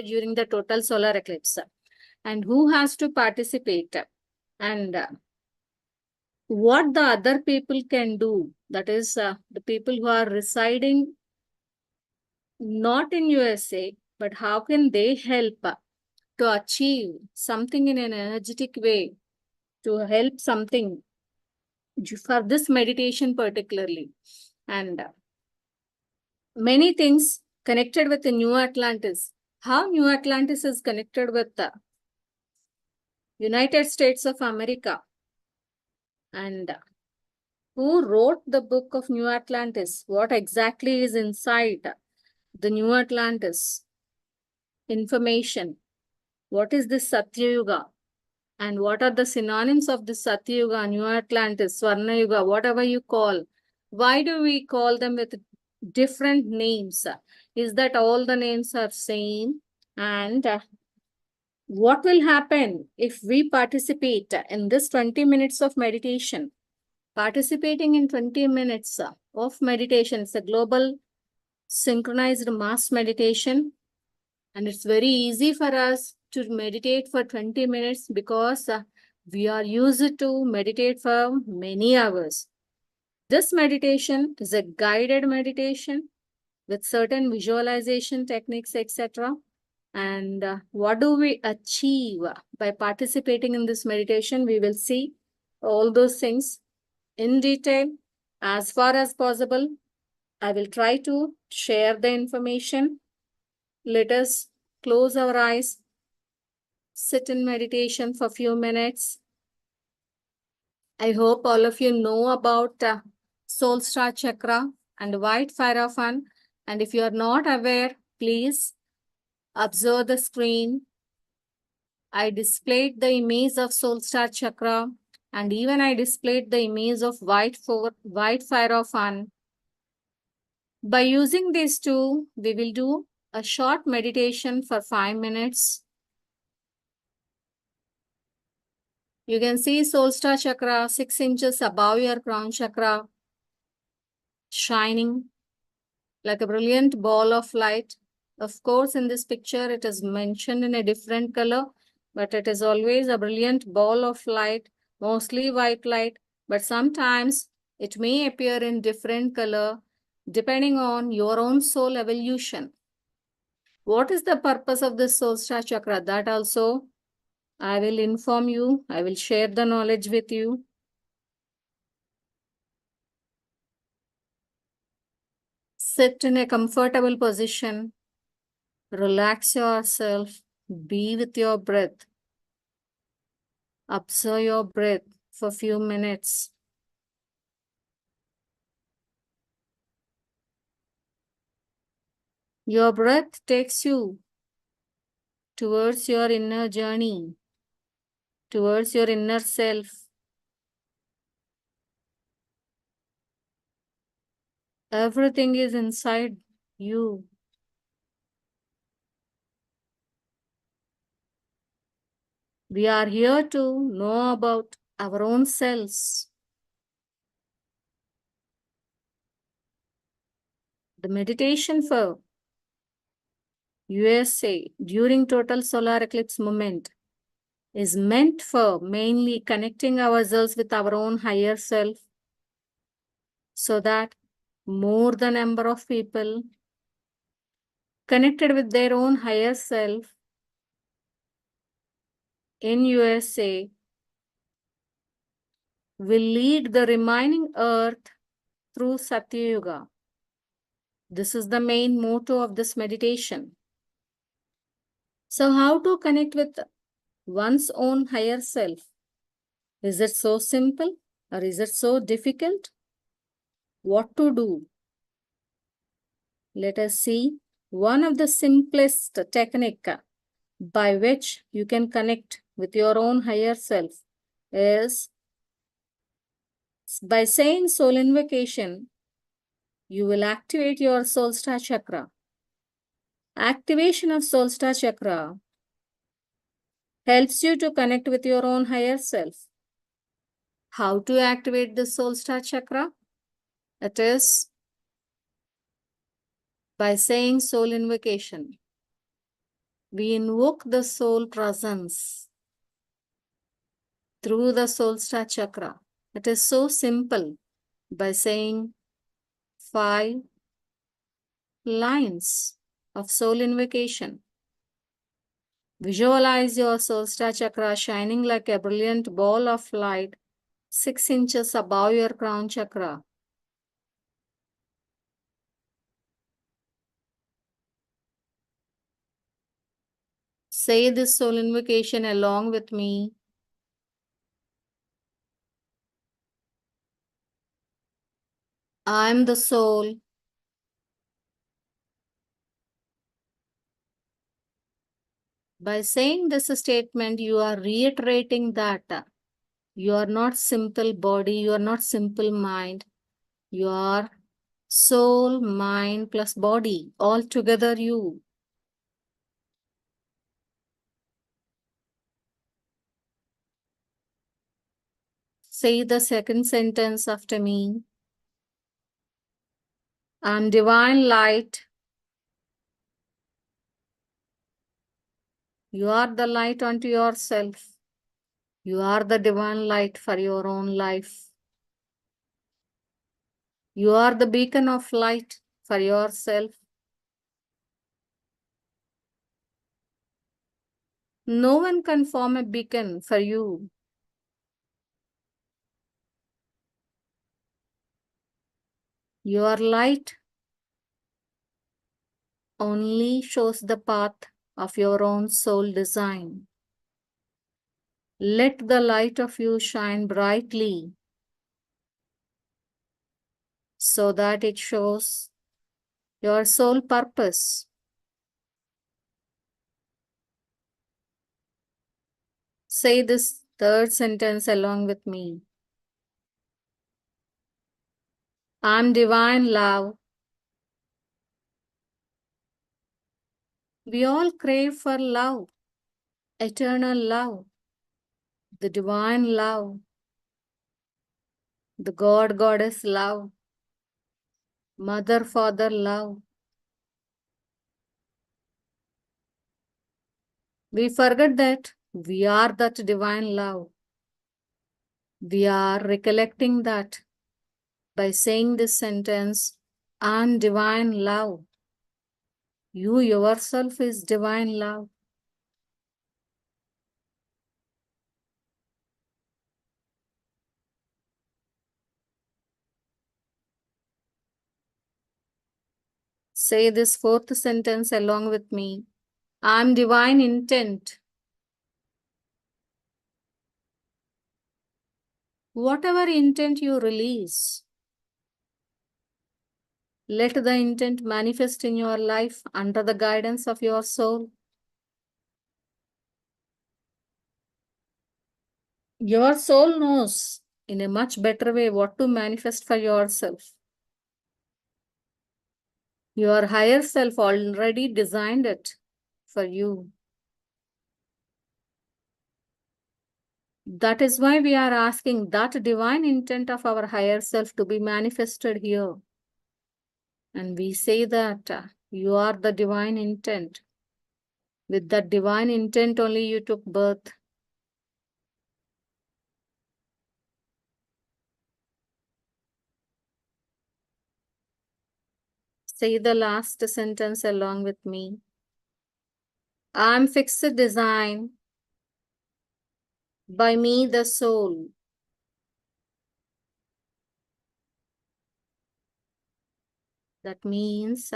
During the total solar eclipse, and who has to participate, and what the other people can do, that is the people who are residing not in USA, but how can they help to achieve something in an energetic way, to help something for this meditation particularly. And many things connected with the New Atlantis. How New Atlantis is connected with the United States of America, and who wrote the book of New Atlantis, what exactly is inside the New Atlantis information, what is this Satya Yuga, and what are the synonyms of this Satya Yuga, New Atlantis, Swarna Yuga, whatever you call. Why do we call them with different names? Is that all the names are same? And what will happen if we participate in this 20 minutes of meditation? Participating in 20 minutes of meditation, it's a global synchronized mass meditation, and it's very easy for us to meditate for 20 minutes because we are used to meditate for many hours. This meditation is a guided meditation with certain visualization techniques, etc. And what do we achieve by participating in this meditation? We will see all those things in detail as far as possible. I will try to share the information. Let us close our eyes, sit in meditation for a few minutes. I hope all of you know about soul star chakra and yugparivartan. And if you are not aware, please observe the screen. I displayed the image of soul star chakra, and even I displayed the image of yugparivartan. By using these two, we will do a short meditation for 5 minutes. You can see soul star chakra 6 inches above your crown chakra, shining like a brilliant ball of light. Of course, in this picture, it is mentioned in a different color, but it is always a brilliant ball of light, mostly white light, but sometimes it may appear in different color depending on your own soul evolution. What is the purpose of this soul star chakra? That also I will inform you. I will share the knowledge with you. Sit in a comfortable position. Relax yourself. Be with your breath. Observe your breath for a few minutes. Your breath takes you towards your inner journey, towards your inner self. Everything is inside you. We are here to know about our own selves. The meditation for USA during total solar eclipse moment is meant for mainly connecting ourselves with our own higher self, so that more the number of people connected with their own higher self in USA will lead the remaining earth through Satya Yuga. This is the main motto of this meditation. So how to connect with one's own higher self? Is it so simple or is it so difficult? What to do? Let us see one of the simplest technique by which you can connect with your own higher self is by saying soul invocation. You will activate your soul star chakra. Activation of soul star chakra helps you to connect with your own higher self. How to activate the soul star chakra? It is by saying soul invocation. We invoke the soul presence through the soul star chakra. It is so simple by saying 5 lines of soul invocation. Visualize your soul star chakra shining like a brilliant ball of light 6 inches above your crown chakra. Say this soul invocation along with me. I am the soul. By saying this statement, you are reiterating that you are not simple body, you are not simple mind. You are soul, mind plus body, all together you. Say the second sentence after me. I am divine light. You are the light unto yourself. You are the divine light for your own life. You are the beacon of light for yourself. No one can form a beacon for you. Your light only shows the path of your own soul design. Let the light of you shine brightly so that it shows your soul purpose. Say this third sentence along with me. I'm divine love. We all crave for love, eternal love, the divine love, the God Goddess love, Mother Father love. We forget that we are that divine love. We are recollecting that by saying this sentence, I'm divine love. You yourself is divine love. Say this fourth sentence along with me. I'm divine intent. Whatever intent you release, let the intent manifest in your life under the guidance of your soul. Your soul knows in a much better way what to manifest for yourself. Your higher self already designed it for you. That is why we are asking that divine intent of our higher self to be manifested here. And we say that you are the divine intent. With that divine intent only you took birth. Say the last sentence along with me. I'm fixed design by me the soul. That means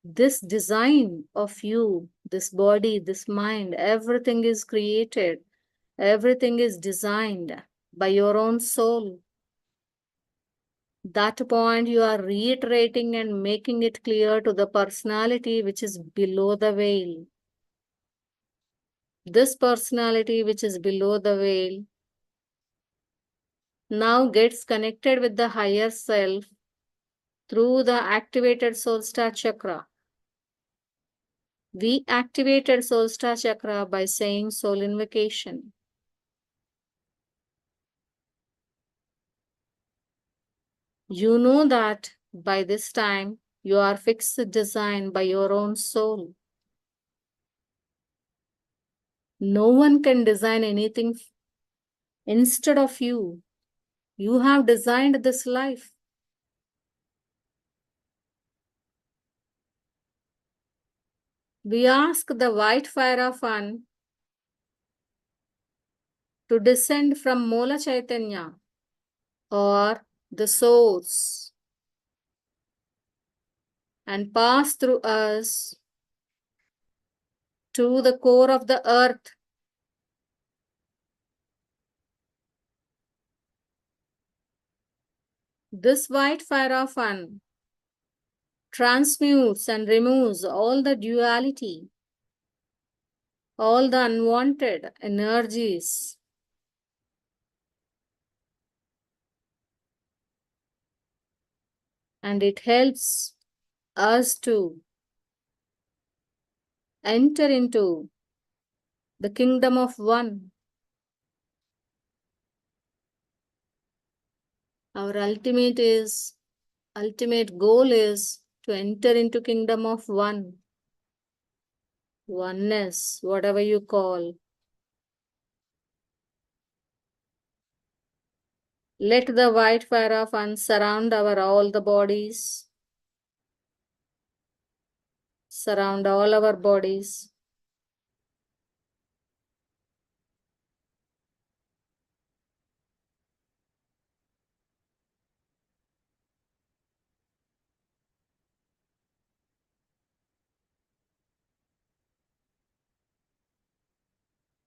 this design of you, this body, this mind, everything is created. Everything is designed by your own soul. That point you are reiterating and making it clear to the personality which is below the veil. This personality which is below the veil now gets connected with the higher self through the activated soul star chakra. We activated soul star chakra by saying soul invocation. You know that by this time you are fixed design by your own soul. No one can design anything instead of you. You have designed this life. We ask the white fire of An to descend from Mola Chaitanya or the source and pass through us to the core of the earth. This white fire of An transmutes and removes all the duality, all the unwanted energies, and it helps us to enter into the kingdom of one. Our ultimate goal is to enter into kingdom of one. Oneness, whatever you call. Let the white fire of An surround all the bodies. Surround all our bodies.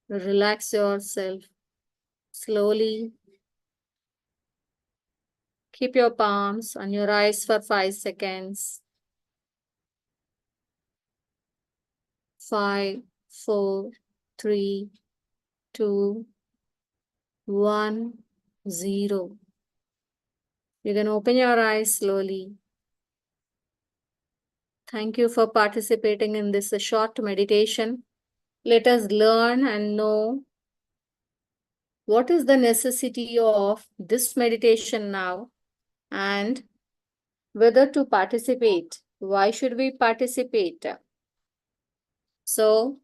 Relax yourself slowly. Keep your palms on your eyes for 5 seconds. 5, 4, 3, 2, 1, 0. You can open your eyes slowly. Thank you for participating in this short meditation. Let us learn and know what is the necessity of this meditation now and whether to participate. Why should we participate? So,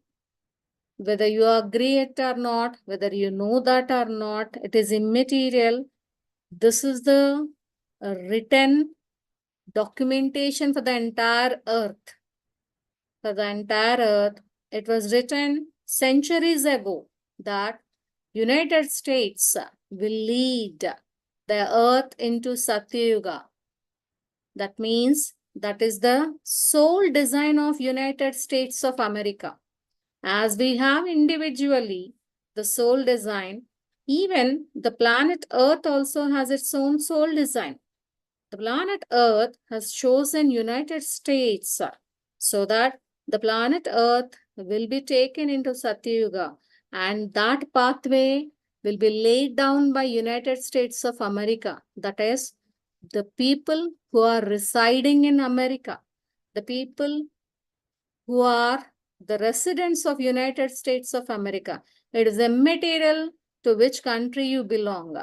whether you agree it or not, whether you know that or not, it is immaterial. This is the written documentation for the entire earth. For the entire earth, it was written centuries ago that United States will lead the earth into Satyuga. That means that is the sole design of United States of America. As we have individually the soul design, even the planet Earth also has its own soul design. The planet Earth has chosen United States so that the planet Earth will be taken into Satyuga, and that pathway will be laid down by United States of America. That is, the people who are residing in America, the people who are the residents of United States of America. It is immaterial to which country you belong.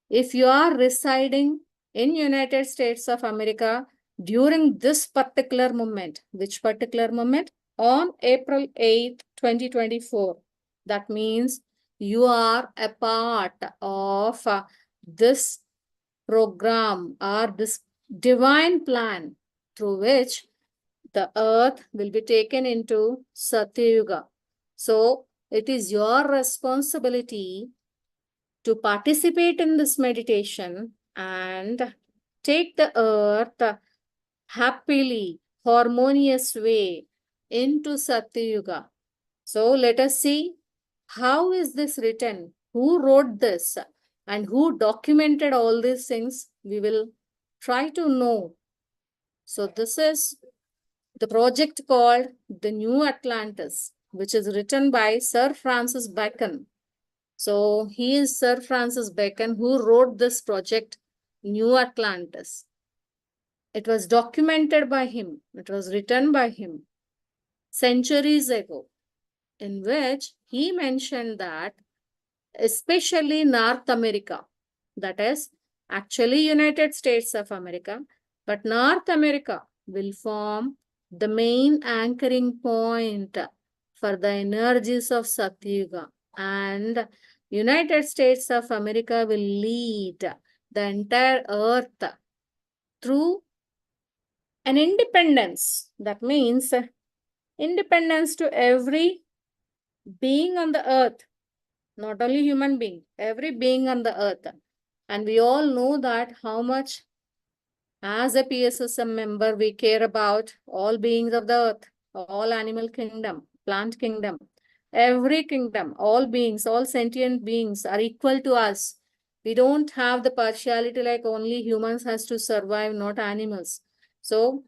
If you are residing in United States of America during this particular moment, which particular moment? On April 8th, 2024. That means you are a part of this program or this divine plan through which the earth will be taken into Satyuga. So it is your responsibility to participate in this meditation and take the earth happily, harmonious way into Satyuga. So let us see how is this written, who wrote this, and who documented all these things. We will try to know. So this is the project called The New Atlantis, which is written by Sir Francis Bacon. So he is Sir Francis Bacon who wrote this project, New Atlantis. It was documented by him. It was written by him. centuries ago, in which he mentioned that especially North America, that is actually United States of America, but North America will form the main anchoring point for the energies of Satyuga, and United States of America will lead the entire earth through an independence. That means independence to every being on the earth, not only human being, every being on the earth. And we all know that how much as a PSSM member we care about all beings of the earth, all animal kingdom, plant kingdom, every kingdom, all beings, all sentient beings are equal to us. We don't have the partiality like only humans has to survive, not animals. So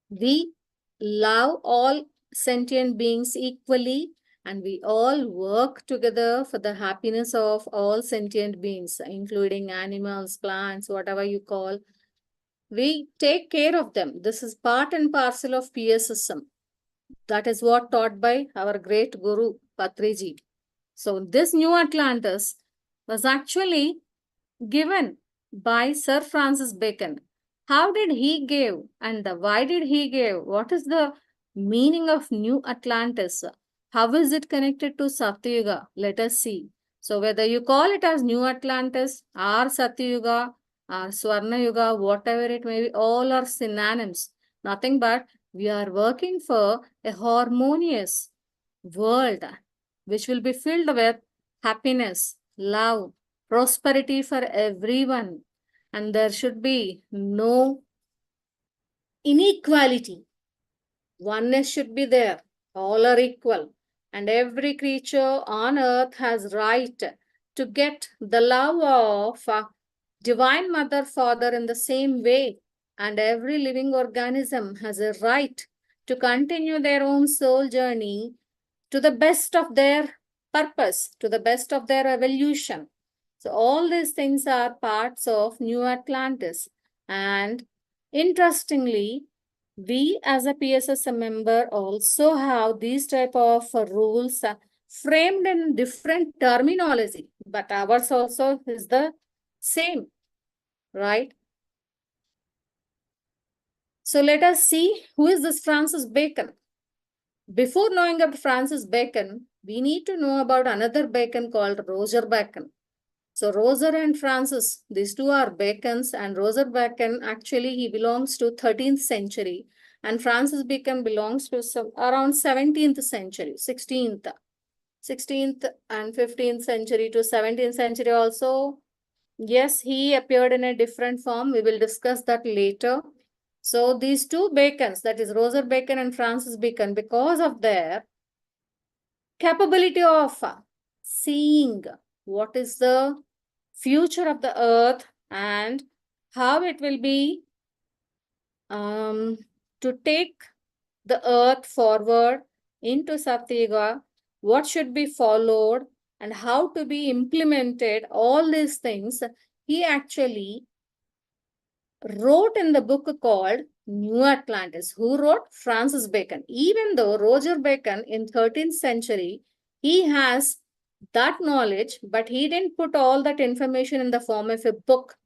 we love all sentient beings equally, and we all work together for the happiness of all sentient beings, including animals, plants, whatever you call. We take care of them. This is part and parcel of PSSM. That is what taught by our great guru, Patriji. So this new Atlantis was actually given by Sir Francis Bacon. How did he give and why did he give? What is the meaning of New Atlantis? How is it connected to Satyuga? Let us see. So whether you call it as New Atlantis or Satyuga or Swarna Yuga, whatever it may be, all are synonyms. Nothing but we are working for a harmonious world which will be filled with happiness, love, prosperity for everyone, and there should be no inequality. Oneness should be there. All are equal, and every creature on earth has right to get the love of Divine Mother Father in the same way, and every living organism has a right to continue their own soul journey to the best of their purpose, to the best of their evolution. So all these things are parts of New Atlantis. And interestingly, we as a PSSM member also have these type of rules framed in different terminology, but ours also is the same, right? So let us see who is this Francis Bacon. Before knowing about Francis Bacon, we need to know about another Bacon called Roger Bacon. So Roger and Francis, these two are Bacons, and Roger Bacon, actually he belongs to 13th century, and Francis Bacon belongs to around 17th century, 16th and 15th century to 17th century also. Yes, he appeared in a different form. We will discuss that later. So these two Bacons, that is Roger Bacon and Francis Bacon, because of their capability of seeing what is the future of the earth and how it will be to take the earth forward into Satyuga, what should be followed and how to be implemented, all these things, he actually wrote in the book called New Atlantis. Who wrote? Francis Bacon. Even though Roger Bacon in 13th century, he has that knowledge, but he didn't put all that information in the form of a book.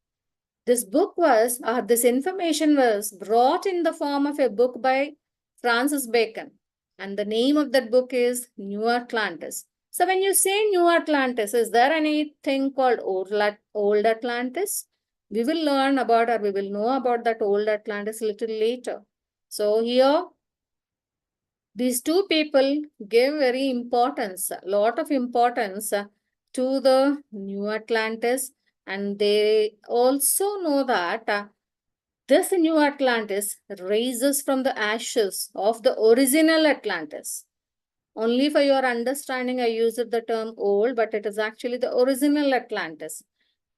This book was, this information was brought in the form of a book by Francis Bacon. And the name of that book is New Atlantis. So when you say New Atlantis, is there anything called Old Atlantis? We will learn about, or we will know about that Old Atlantis a little later. So here, these two people gave very importance, a lot of importance to the New Atlantis. And they also know that this New Atlantis raises from the ashes of the original Atlantis. Only for your understanding, I use the term old, but it is actually the original Atlantis.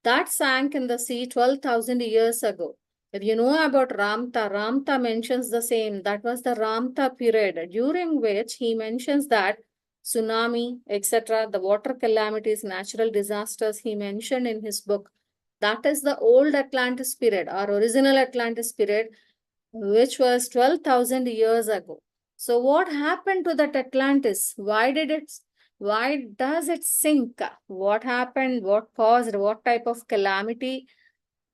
That sank in the sea 12,000 years ago. If you know about Ramta, Ramta mentions the same. That was the Ramta period, during which he mentions that tsunami, etc., the water calamities, natural disasters he mentioned in his book. That is the old Atlantis period, or original Atlantis period, which was 12,000 years ago. So what happened to that Atlantis? Why does it sink? What happened? What caused? What type of calamity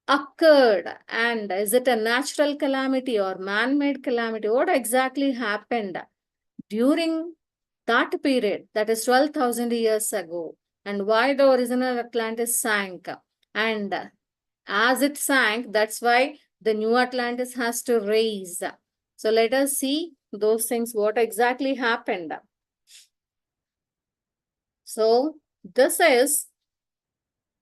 occurred? And is it a natural calamity or man-made calamity? What exactly happened during that period, that is 12,000 years ago? And why the original Atlantis sank? And as it sank, that's why the new Atlantis has to rise. So let us see those things, what exactly happened. So this is,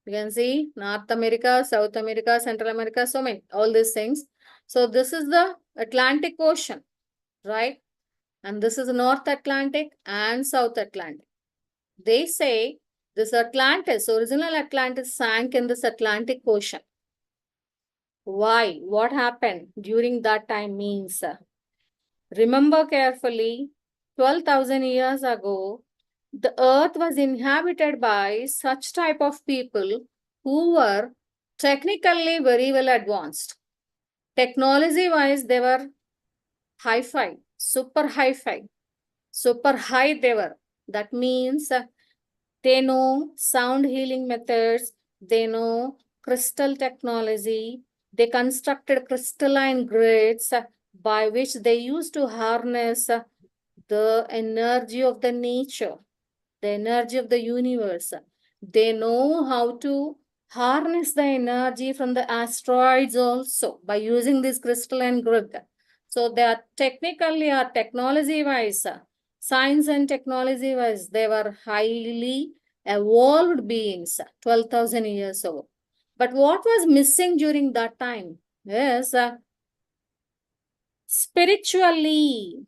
you can see North America, South America, Central America, so many, all these things. So this is the Atlantic Ocean, right? And this is North Atlantic and South Atlantic. They say this Atlantis, original Atlantis sank in this Atlantic Ocean. Why? What happened during that time means, remember carefully, 12,000 years ago, the earth was inhabited by such type of people who were technically very well advanced. Technology-wise, they were hi-fi, super hi-fi, super high they were. That means they know sound healing methods, they know crystal technology, they constructed crystalline grids by which they used to harness the energy of the nature, the energy of the universe. They know how to harness the energy from the asteroids also by using this crystalline grid. So they are technically or technology-wise, science and technology-wise, they were highly evolved beings 12,000 years ago. But what was missing during that time is spiritually,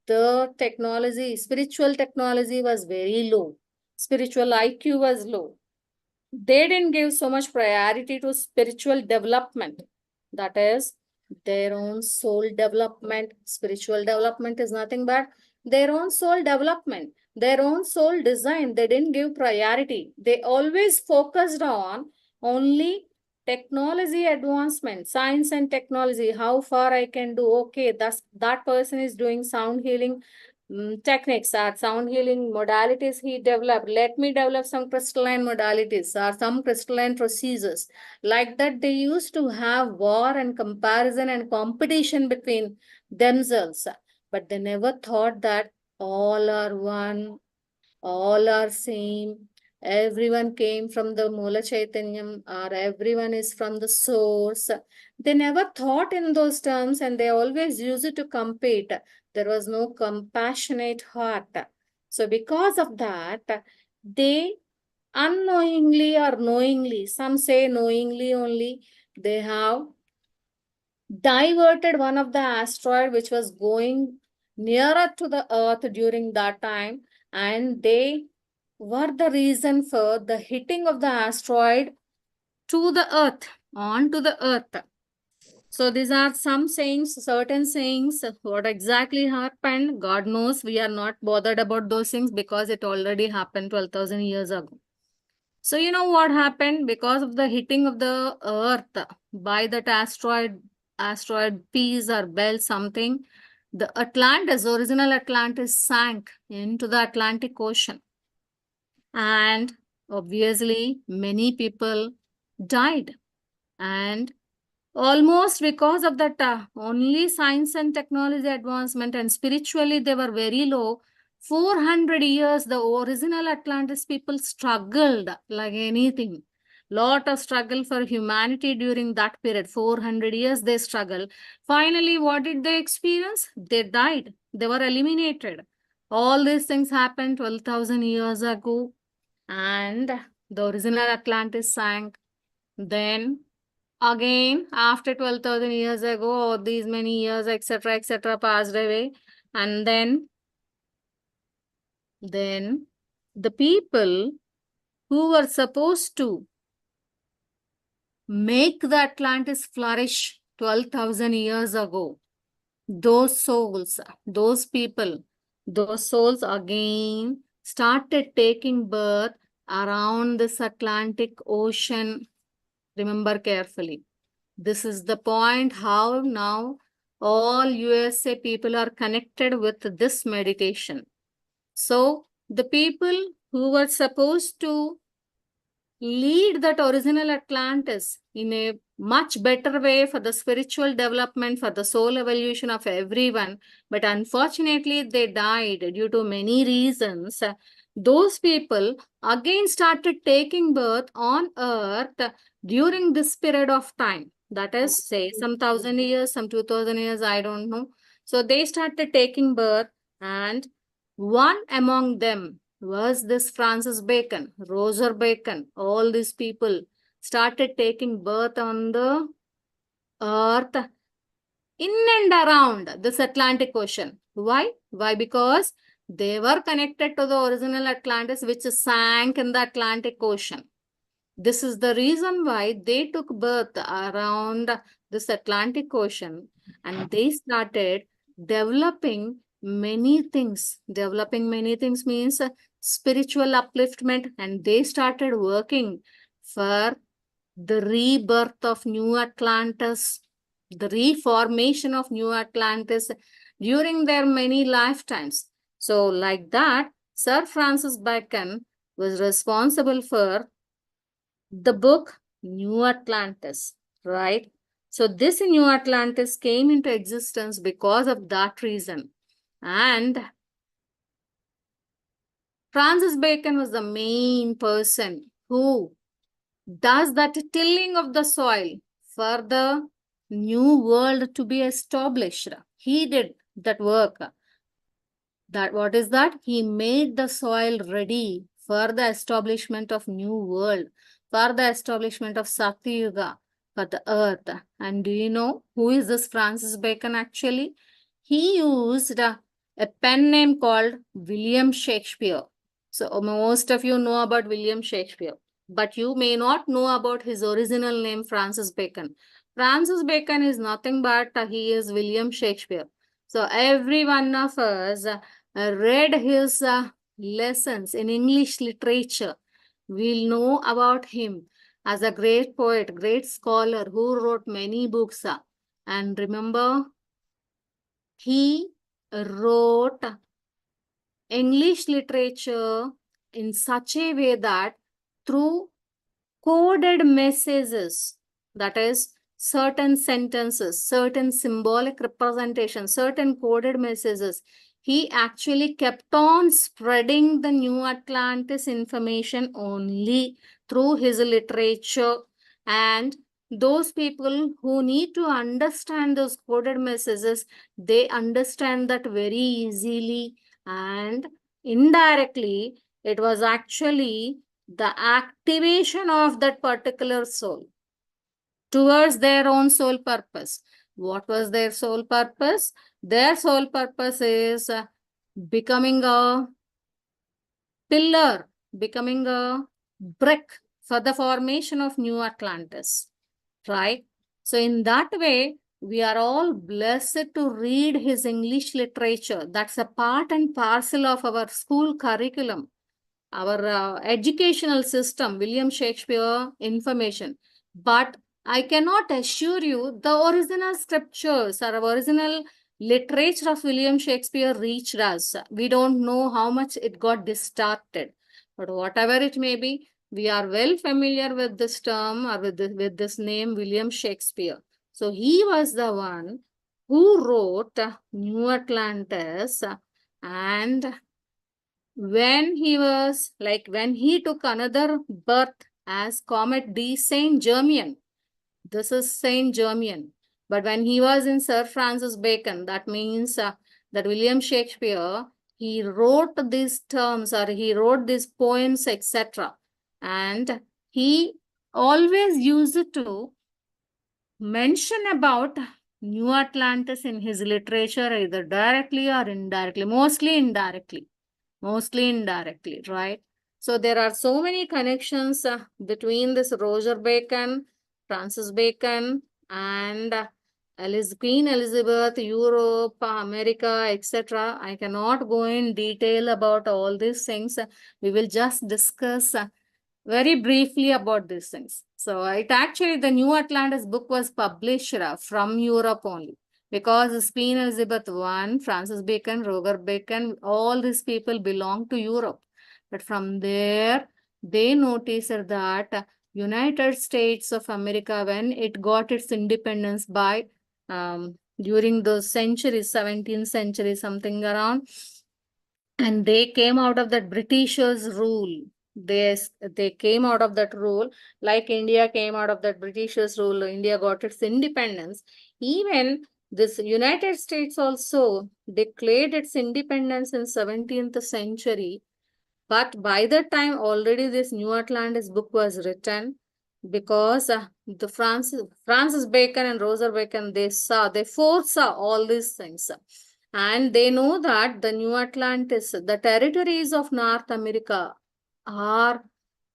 the technology, spiritual technology was very low. Spiritual IQ was low. They didn't give so much priority to spiritual development. That is their own soul development. Spiritual development is nothing but their own soul development, their own soul design. They didn't give priority. They always focused on only technology advancement, science and technology, how far I can do. Okay, that person is doing sound healing techniques or sound healing modalities he developed. Let me develop some crystalline modalities or some crystalline procedures. Like that, they used to have war and comparison and competition between themselves. But they never thought that all are one, all are same. Everyone came from the Mula Chaitanyam, or everyone is from the source. They never thought in those terms, and they always used it to compete. There was no compassionate heart. So because of that, they unknowingly or knowingly, some say knowingly only, they have diverted one of the asteroid which was going nearer to the earth during that time, and they were the reason for the hitting of the asteroid to the earth, onto the earth. So these are some sayings, certain sayings. What exactly happened, God knows. We are not bothered about those things because it already happened 12,000 years ago. So you know what happened? Because of the hitting of the earth by that asteroid Peace or Bell something, the Atlantis, original Atlantis, sank into the Atlantic Ocean. And obviously, many people died. And almost because of that, only science and technology advancement, and spiritually they were very low. 400 years, the original Atlantis people struggled like anything. Lot of struggle for humanity during that period. 400 years they struggled. Finally, what did they experience? They died. They were eliminated. All these things happened 12,000 years ago. And the original Atlantis sank. Then again, after 12,000 years ago, or these many years, etc., passed away. And then the people who were supposed to make the Atlantis flourish 12,000 years ago, those souls, those people, those souls again started taking birth around this Atlantic Ocean. Remember carefully. This is the point how now all USA people are connected with this meditation. So the people who were supposed to lead that original Atlantis in a much better way for the spiritual development, for the soul evolution of everyone. But unfortunately, they died due to many reasons. Those people again started taking birth on earth during this period of time. That is, say, some 1,000 years, some 2,000 years, I don't know. So they started taking birth, and one among them was this Francis Bacon, Roger Bacon. All these people started taking birth on the earth in and around this Atlantic Ocean. Why? Why? Because they were connected to the original Atlantis, which sank in the Atlantic Ocean. This is the reason why they took birth around this Atlantic Ocean, and they started developing many things. Developing many things means spiritual upliftment, and they started working for the rebirth of New Atlantis, the reformation of New Atlantis during their many lifetimes. So like that, Sir Francis Bacon was responsible for the book New Atlantis, right? So this New Atlantis came into existence because of that reason. And Francis Bacon was the main person who does that tilling of the soil for the new world to be established. He did that work. That what is that? He made the soil ready for the establishment of new world, for the establishment of Satyuga, for the earth. And do you know who is this Francis Bacon actually? He used a pen name called William Shakespeare. So most of you know about William Shakespeare, but you may not know about his original name, Francis Bacon. Francis Bacon is nothing but he is William Shakespeare. So every one of us read his lessons in English literature, we'll know about him as a great poet, great scholar who wrote many books. And remember, he wrote English literature in such a way that through coded messages, that is, certain sentences, certain symbolic representations, certain coded messages, he actually kept on spreading the New Atlantis information only through his literature. And those people who need to understand those coded messages, they understand that very easily, and indirectly it was actually the activation of that particular soul towards their own soul purpose. What was their soul purpose? Their soul purpose is becoming a pillar, becoming a brick for the formation of New Atlantis, right? So in that way, we are all blessed to read his English literature. That's a part and parcel of our school curriculum, our educational system, William Shakespeare information. But I cannot assure you the original scriptures or original literature of William Shakespeare reached us. We don't know how much it got distorted. But whatever it may be, we are well familiar with this term or with this name, William Shakespeare. So he was the one who wrote New Atlantis, and when he took another birth as Comet D. Saint Germain, this is Saint Germain. But when he was in Sir Francis Bacon, that means that William Shakespeare, he wrote these terms or he wrote these poems, etc. And he always used to mention about New Atlantis in his literature, either directly or indirectly, mostly indirectly, right? So there are so many connections between this Roger Bacon, Francis Bacon, and Queen Elizabeth, Europe, America, etc. I cannot go in detail about all these things. We will just discuss very briefly about these things. So it actually, the New Atlantis book was published from Europe only. because Queen Elizabeth I, Francis Bacon, Roger Bacon, all these people belong to Europe. But from there, they noticed that United States of America, when it got its independence by during those centuries, 17th century, something around, and they came out of that Britishers' rule. They came out of that rule, like India came out of that Britishers' rule. India got its independence. Even this United States also declared its independence in 17th century. But by that time, already this New Atlantis book was written, because the Francis Bacon and Roger Bacon, they foresaw all these things. And they know that the New Atlantis, the territories of North America, are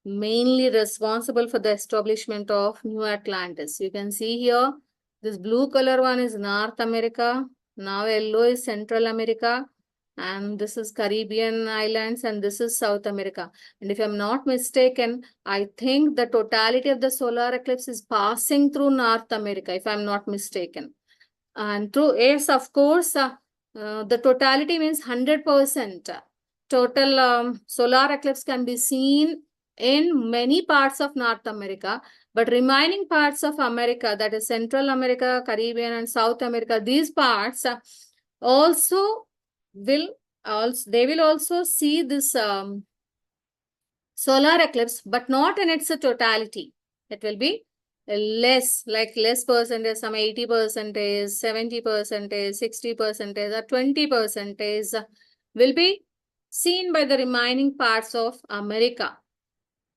mainly responsible for the establishment of New Atlantis. You can see here, this blue color one is North America. Now yellow is Central America. And this is Caribbean islands, and this is South America. And if I'm not mistaken, I think the totality of the solar eclipse is passing through North America, if I'm not mistaken. And through, yes, of course, the totality means 100%. Total solar eclipse can be seen in many parts of North America, but remaining parts of America, that is Central America, Caribbean, and South America, these parts also will also see this solar eclipse, but not in its totality. It will be less percentage, some 80%, 70%, 60%, or 20% will be seen by the remaining parts of America.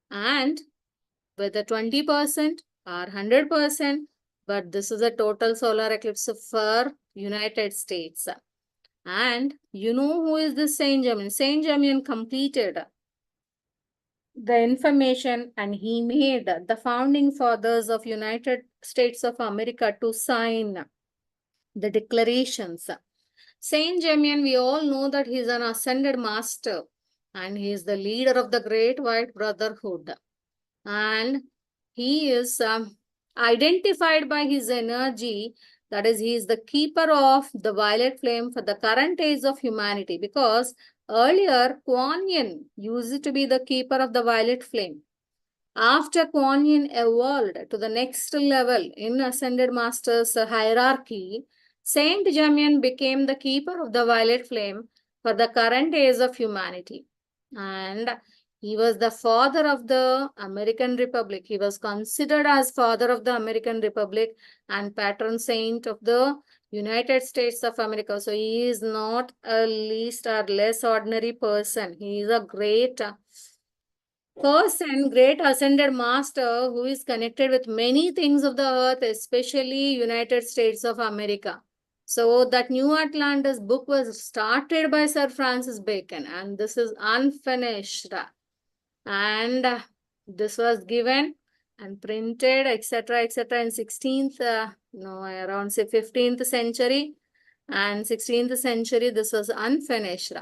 And whether 20% or 100%, but this is a total solar eclipse for United States. And you know who is this Saint Germain? Saint Germain completed the information, and he made the founding fathers of United States of America to sign the declarations. Saint Germain, we all know that he is an ascended master, and he is the leader of the Great White Brotherhood. And he is identified by his energy, that is, he is the keeper of the violet flame for the current age of humanity, because earlier Kuan Yin used to be the keeper of the violet flame. After Kuan Yin evolved to the next level in Ascended Masters hierarchy, Saint Germain became the keeper of the violet flame for the current age of humanity. And he was the father of the American Republic. He was considered as father of the American Republic and patron saint of the United States of America. So he is not a least or less ordinary person. He is a great person, great ascended master who is connected with many things of the earth, especially United States of America. So that New Atlantis book was started by Sir Francis Bacon, and this is unfinished. And this was given and printed, etc., etc., in 16th, around say 15th century and 16th century. This was unfinished,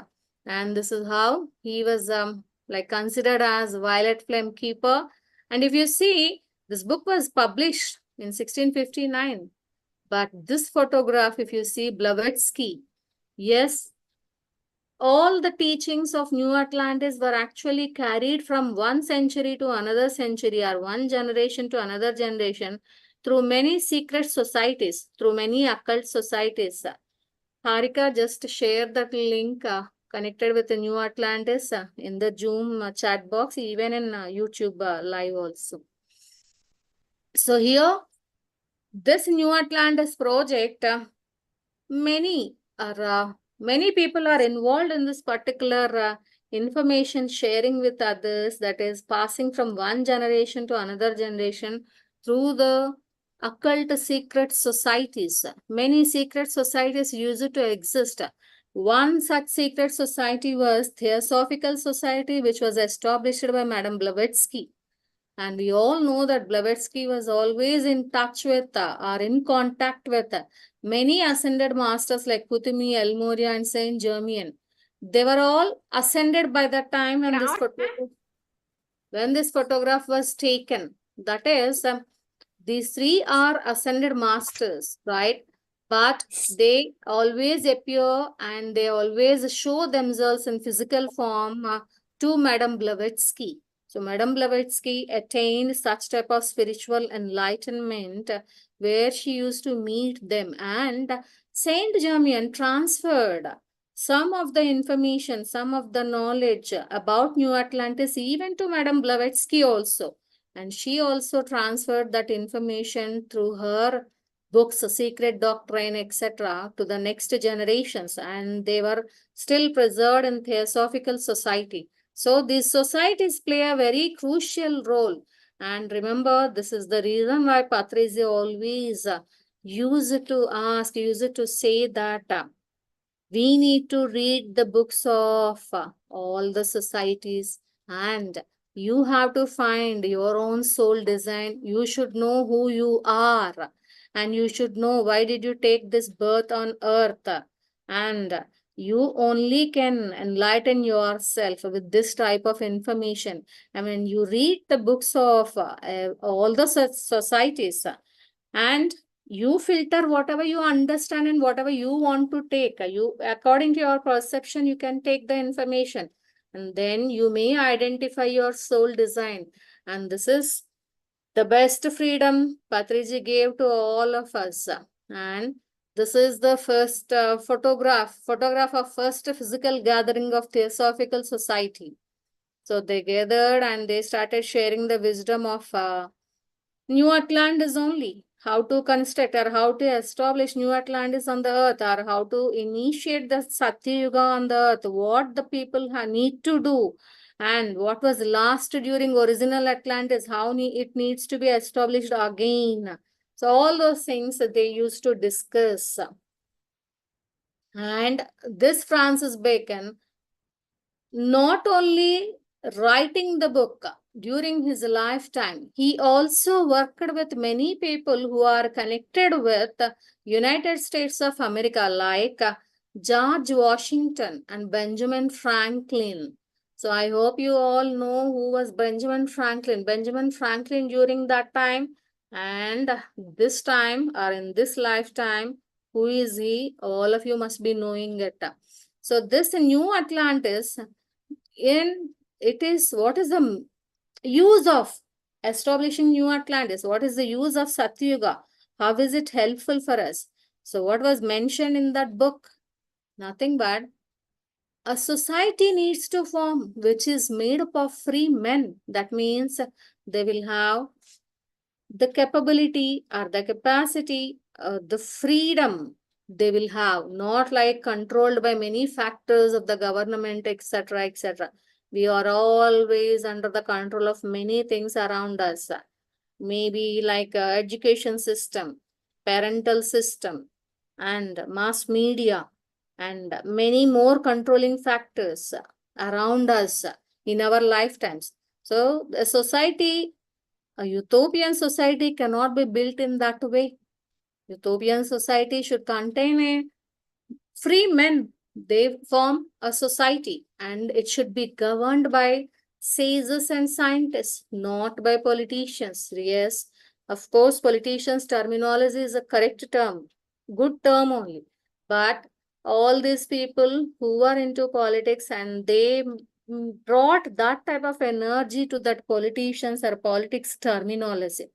and this is how he was considered as violet flame keeper. And if you see, this book was published in 1659. But this photograph, if you see, Blavatsky, yes, all the teachings of New Atlantis were actually carried from one century to another century, or one generation to another generation, through many secret societies, through many occult societies. Harika just shared that link connected with the New Atlantis in the Zoom chat box, even in YouTube live also. So here, this New Atlantis project, many people are involved in this particular information sharing with others, that is passing from one generation to another generation through the occult secret societies. Many secret societies used to exist. One such secret society was Theosophical Society, which was established by Madame Blavatsky. And we all know that Blavatsky was always in touch with or in contact with many ascended masters like Putumi, Elmoria, and Saint Germain. They were all ascended by the time when this photograph was taken. That is, these three are ascended masters, right? but they always appear and they always show themselves in physical form to Madame Blavatsky. So Madame Blavatsky attained such type of spiritual enlightenment where she used to meet them, and Saint Germain transferred some of the information, some of the knowledge about New Atlantis even to Madame Blavatsky also. And she also transferred that information through her books, Secret Doctrine, etc., to the next generations, and they were still preserved in Theosophical Society. So these societies play a very crucial role. And remember, this is the reason why Patrizi always used to say that we need to read the books of all the societies, and you have to find your own soul design. You should know who you are, and you should know why did you take this birth on earth, and you only can enlighten yourself with this type of information. I mean, you read the books of all the societies, and you filter whatever you understand and whatever you want to take. You, according to your perception, you can take the information, and then you may identify your soul design. And this is the best freedom Patriji gave to all of us. And this is the first photograph of first physical gathering of Theosophical Society. So they gathered and they started sharing the wisdom of New Atlantis only. How to construct or how to establish New Atlantis on the earth, or how to initiate the Satya Yuga on the earth, what the people need to do, and what was lost during original Atlantis, how it needs to be established again. So all those things that they used to discuss. And this Francis Bacon not only writing the book during his lifetime, he also worked with many people who are connected with United States of America, like George Washington and Benjamin Franklin. So I hope you all know who was Benjamin Franklin. Benjamin Franklin during that time and this time, or in this lifetime, who is he? All of you must be knowing it. So this New Atlantis, what is the use of establishing New Atlantis? What is the use of Satyuga? How is it helpful for us? So what was mentioned in that book? Nothing but a society needs to form which is made up of free men. That means they will have the capability or the capacity, the freedom they will have, not like controlled by many factors of the government, etc., etc. We are always under the control of many things around us. Maybe like education system, parental system, and mass media, and many more controlling factors around us in our lifetimes. So the society, a utopian society cannot be built in that way. Utopian society should contain a free men. They form a society, and it should be governed by sages and scientists, not by politicians. Yes, of course, politicians' terminology is a correct term, good term only. But all these people who are into politics, and they brought that type of energy to that politicians or politics terminology.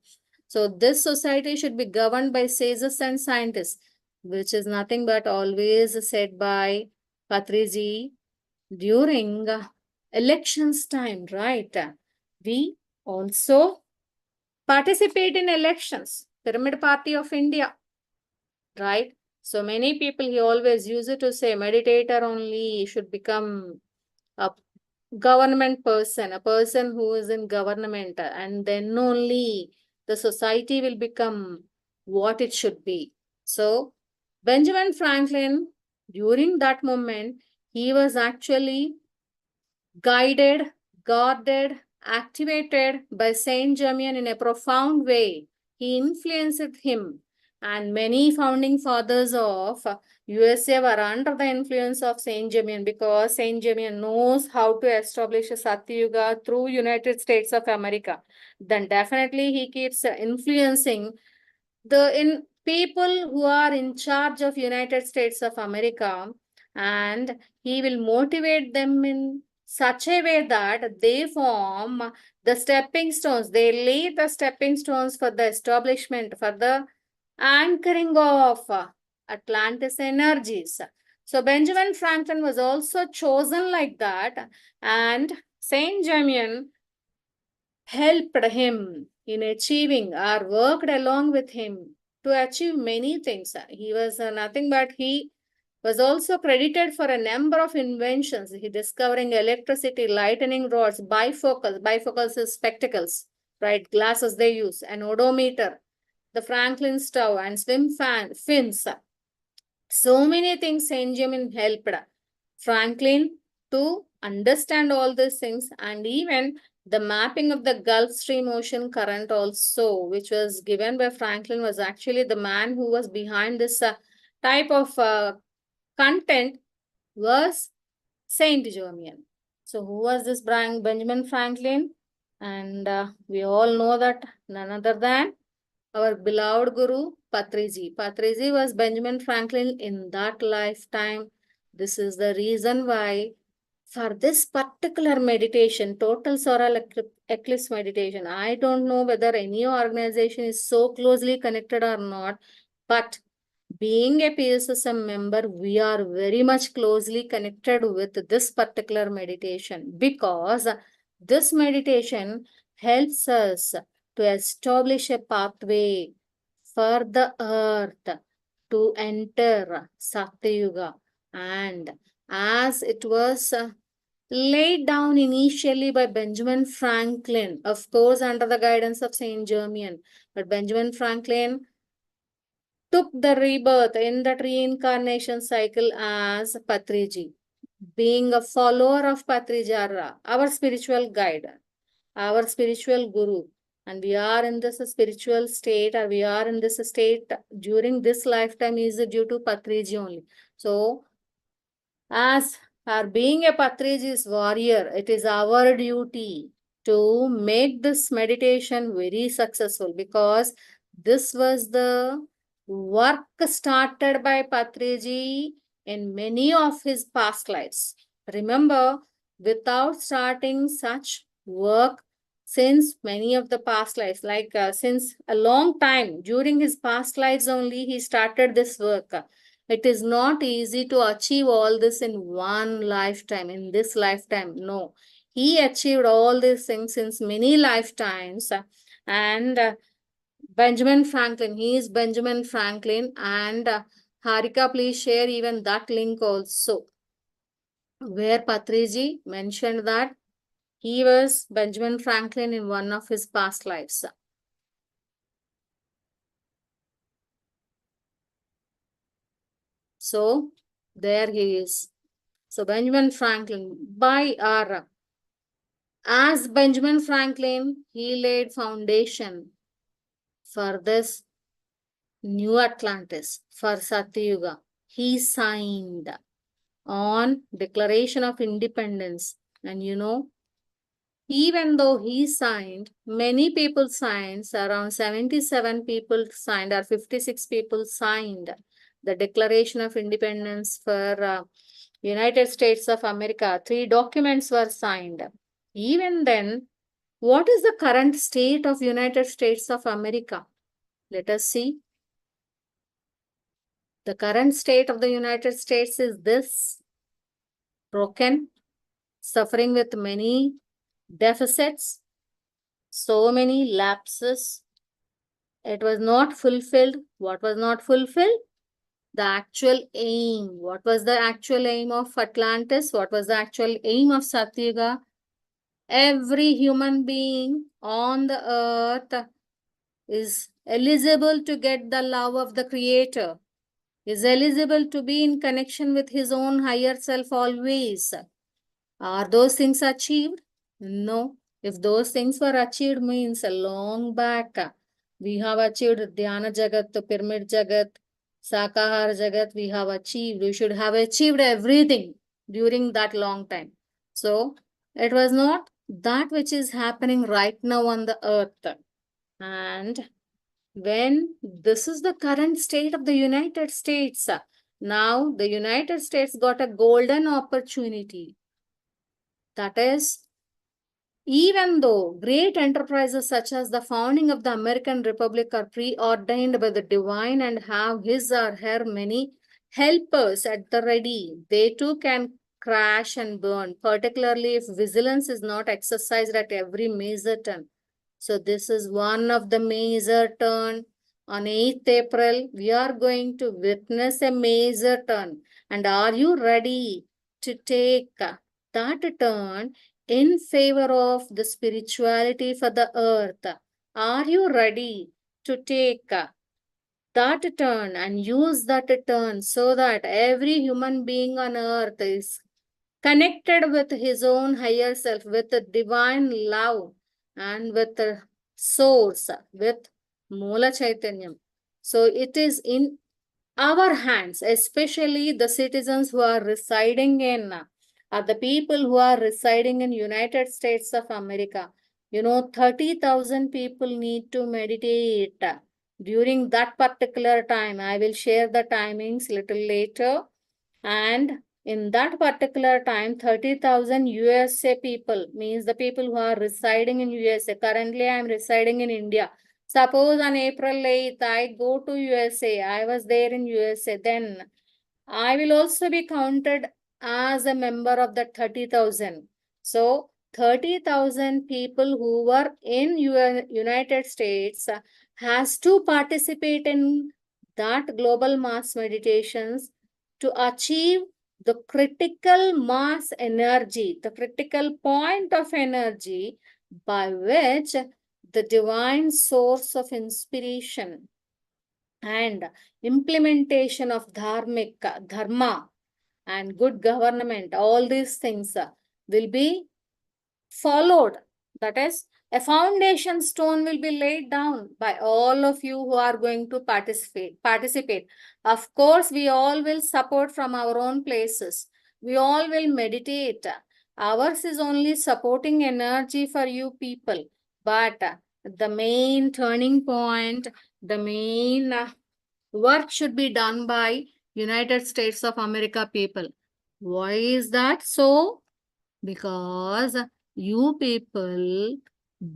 So this society should be governed by sages and scientists, which is nothing but always said by Patriji during elections time, right? We also participate in elections, Pyramid Party of India, right? So many people, he always use it to say meditator only should become a government person, a person who is in government, and then only the society will become what it should be. So Benjamin Franklin, during that moment, he was actually guided, guarded, activated by Saint Germain in a profound way. He influenced him, and many founding fathers of USA were under the influence of Saint Germain, because Saint Germain knows how to establish a Satyuga through United States of America. Then definitely he keeps influencing people who are in charge of United States of America, and he will motivate them in such a way that they form the stepping stones. They lay the stepping stones for the establishment, for the anchoring of Atlantis energies. So Benjamin Franklin was also chosen like that, and Saint Germain helped him in achieving or worked along with him to achieve many things. He was nothing but he was also credited for a number of inventions. He discovering electricity, lightning rods, bifocals is spectacles, right? Glasses they use, an odometer, the Franklin stove, and fins. So many things Saint Germain helped Franklin to understand all these things, and even the mapping of the Gulf Stream ocean current also, which was given by Franklin, was actually the man who was behind this type of content was Saint Germain. So who was this Benjamin Franklin? And we all know that none other than our beloved Guru Patriji. Patriji was Benjamin Franklin in that lifetime. This is the reason why for this particular meditation, total solar eclipse meditation, I don't know whether any organization is so closely connected or not, but being a PSSM member, we are very much closely connected with this particular meditation, because this meditation helps us to establish a pathway for the earth to enter Satyuga. And as it was laid down initially by Benjamin Franklin, of course, under the guidance of Saint Germain, but Benjamin Franklin took the rebirth in that reincarnation cycle as Patriji, being a follower of Patrijara, our spiritual guide, our spiritual guru. And we are in this spiritual state, or we are in this state during this lifetime is due to Patriji only. So, as our being a Patriji's warrior, it is our duty to make this meditation very successful, because this was the work started by Patriji in many of his past lives. Remember, without starting such work since many of the past lives, like since a long time, during his past lives only, he started this work. It is not easy to achieve all this in one lifetime, in this lifetime. No, he achieved all these things since many lifetimes. And Benjamin Franklin, he is Benjamin Franklin. And Harika, please share even that link also, where Patriji mentioned that he was Benjamin Franklin in one of his past lives. So, there he is. So, Benjamin Franklin, by our, as Benjamin Franklin, he laid foundation for this new Atlantis, for Satyuga. He signed on Declaration of Independence. And you know, even though he signed, many people signed, around 77 people signed, or 56 people signed the Declaration of Independence for United States of America. 3 documents were signed. Even then, what is the current state of United States of America? Let us see. The current state of the United States is this: broken, suffering with many deficits, so many lapses. It was not fulfilled. What was not fulfilled? The actual aim. What was the actual aim of Atlantis? What was the actual aim of Satyuga? Every human being on the earth is eligible to get the love of the Creator, is eligible to be in connection with his own higher self always. Are those things achieved? No. If those things were achieved, means long back we have achieved Dhyana Jagat, Pyramid Jagat, Sakahar Jagat, we have achieved. We should have achieved everything during that long time. So it was not that which is happening right now on the earth. And when this is the current state of the United States. Now the United States got a golden opportunity. That is, even though great enterprises such as the founding of the American Republic are preordained by the divine and have his or her many helpers at the ready, they too can crash and burn, particularly if vigilance is not exercised at every major turn. So this is one of the major turn. On 8th April, we are going to witness a major turn. And are you ready to take that turn in favor of the spirituality for the earth? Are you ready to take that turn and use that turn so that every human being on earth is connected with his own higher self, with the divine love and with the source, with Mula Chaitanyam? So it is in our hands, especially the citizens who are residing in, the people who are residing in United States of America. 30,000 people need to meditate during that particular time. I will share the timings little later. And in that particular time, 30,000 USA people, means the people who are residing in USA. Currently, I am residing in India. Suppose on April 8th, I go to USA. I was there in USA. Then I will also be counted as a member of that 30,000. So 30,000 people who were in United States has to participate in that global mass meditations to achieve the critical mass energy, the critical point of energy by which the divine source of inspiration and implementation of dharma and good government, all these things will be followed. That is, a foundation stone will be laid down by all of you who are going to participate. Of course, we all will support from our own places. We all will meditate. Ours is only supporting energy for you people. But the main turning point, the main work should be done by United States of America people. Why is that so? Because you people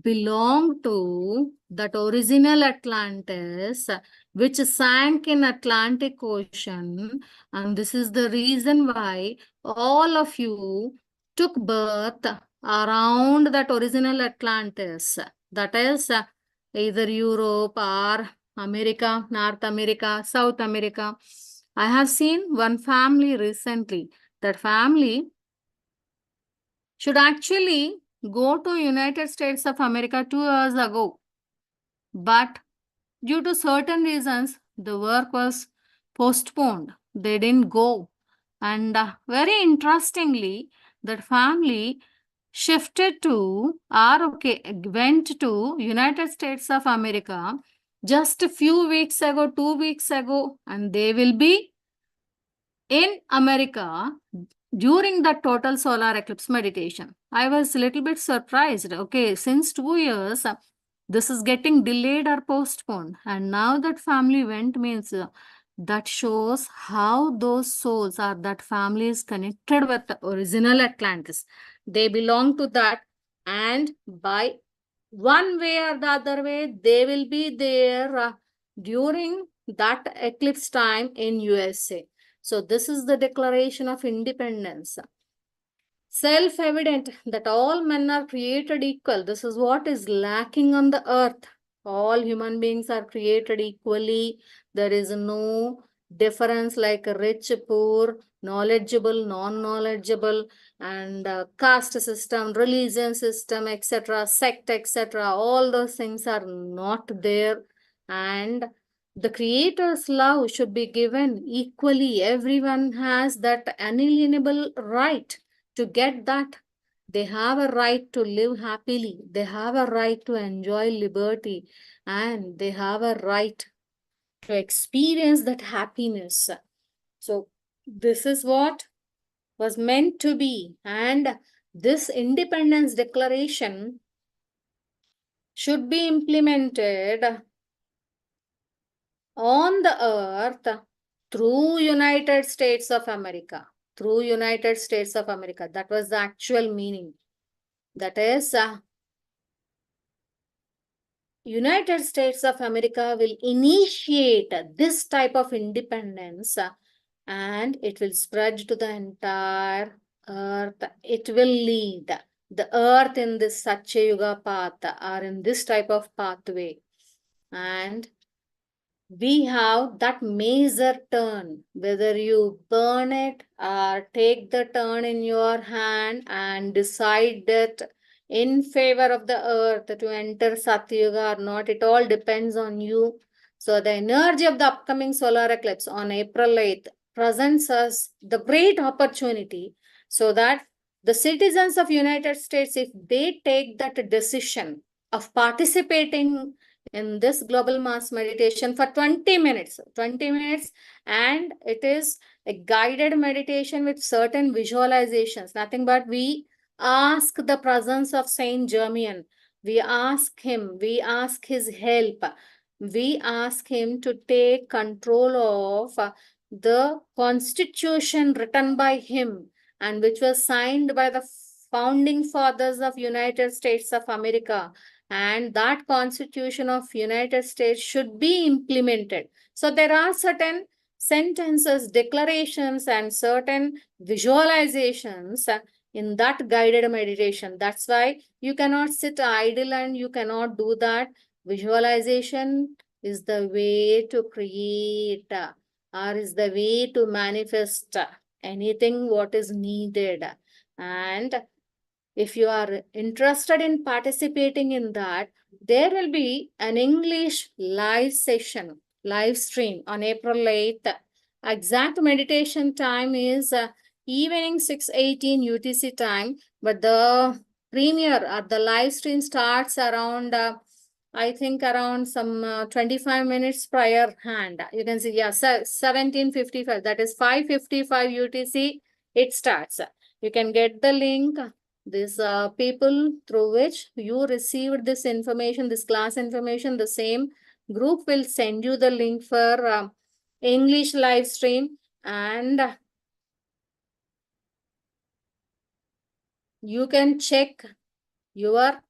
belong to that original Atlantis, which sank in Atlantic Ocean. And this is the reason why all of you took birth around that original Atlantis. That is either Europe or America, North America, South America. I have seen one family recently. That family should actually go to United States of America 2 years ago. But due to certain reasons, the work was postponed. They didn't go. And very interestingly, that family shifted to, went to United States of America just a few weeks ago, 2 weeks ago, and they will be in America during the total solar eclipse meditation. I was a little bit surprised. Okay, since 2 years, this is getting delayed or postponed. And now that family went means that shows how those souls or that family is connected with the original Atlantis. They belong to that. And by one way or the other way, they will be there during that eclipse time in USA. So this is the Declaration of Independence. Self-evident that all men are created equal. This is what is lacking on the earth. All human beings are created equally. There is no difference like rich, poor, knowledgeable, non-knowledgeable, and caste system, religion system, etc., sect, etc. All those things are not there. And the Creator's love should be given equally. Everyone has that unalienable right to get that. They have a right to live happily. They have a right to enjoy liberty. And they have a right to experience that happiness. So this is what was meant to be. And this Independence Declaration should be implemented on the earth through United States of America. Through United States of America. That was the actual meaning. That is, United States of America will initiate this type of independence and it will spread to the entire earth. It will lead the earth in this Satya Yuga path or in this type of pathway. And we have that major turn, whether you burn it or take the turn in your hand and decide that in favor of the earth to enter Satyuga or not, it all depends on you. So the energy of the upcoming solar eclipse on April 8th presents us the great opportunity so that the citizens of United States, if they take that decision of participating in this global mass meditation for 20 minutes, and it is a guided meditation with certain visualizations, nothing but we ask the presence of Saint Germain, we ask him, we ask his help, we ask him to take control of the constitution written by him and which was signed by the founding fathers of United States of America, and that constitution of United States should be implemented. So there are certain sentences, declarations, and certain visualizations in that guided meditation. That's why you cannot sit idle and you cannot do that. Visualization is the way to create or is the way to manifest anything what is needed. And if you are interested in participating in that, there will be an English live session, live stream on April 8th. Exact meditation time is evening 6:18 UTC time, but the premiere or the live stream starts around, I think around some 25 minutes prior hand. You can see, yeah, 17:55, that is 5:55 UTC, it starts. You can get the link. These people through which you received this information, this class information, the same group will send you the link for English live stream, and you can check your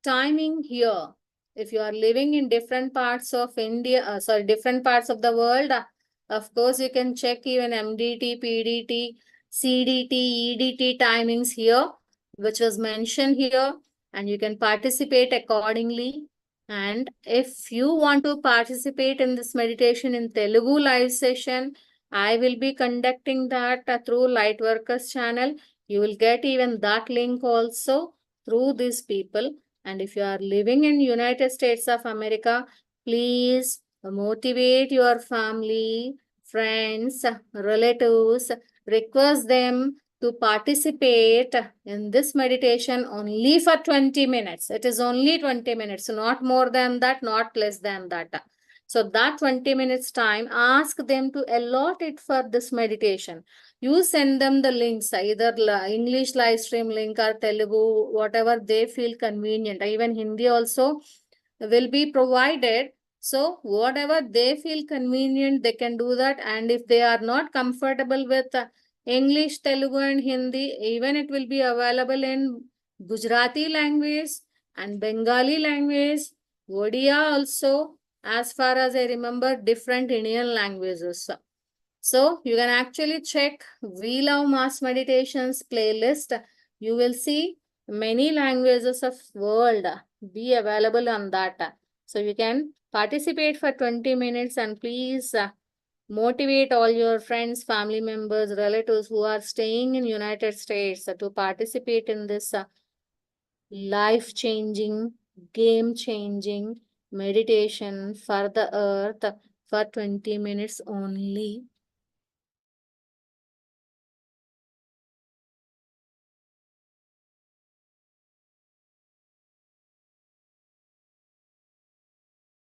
timing here. If you are living in different parts of India, different parts of the world, of course, you can check even MDT, PDT, CDT, EDT timings here, which was mentioned here, and you can participate accordingly. And if you want to participate in this meditation in Telugu live session, I will be conducting that through Lightworkers channel. You will get even that link also through these people. And if you are living in United States of America, please motivate your family, friends, relatives, request them to participate in this meditation only for 20 minutes. It is only 20 minutes, not more than that, not less than that. So that 20 minutes time, ask them to allot it for this meditation. You send them the links, either English live stream link or Telugu, whatever they feel convenient. Even Hindi also will be provided. So whatever they feel convenient, they can do that. And if they are not comfortable with English, Telugu and Hindi, even it will be available in Gujarati language and Bengali language, Odia also, as far as I remember, different Indian languages. So you can actually check We Love Mass Meditations playlist. You will see many languages of world be available on that. So you can participate for 20 minutes and please motivate all your friends, family members, relatives who are staying in United States to participate in this life-changing, game-changing meditation for the earth for 20 minutes only.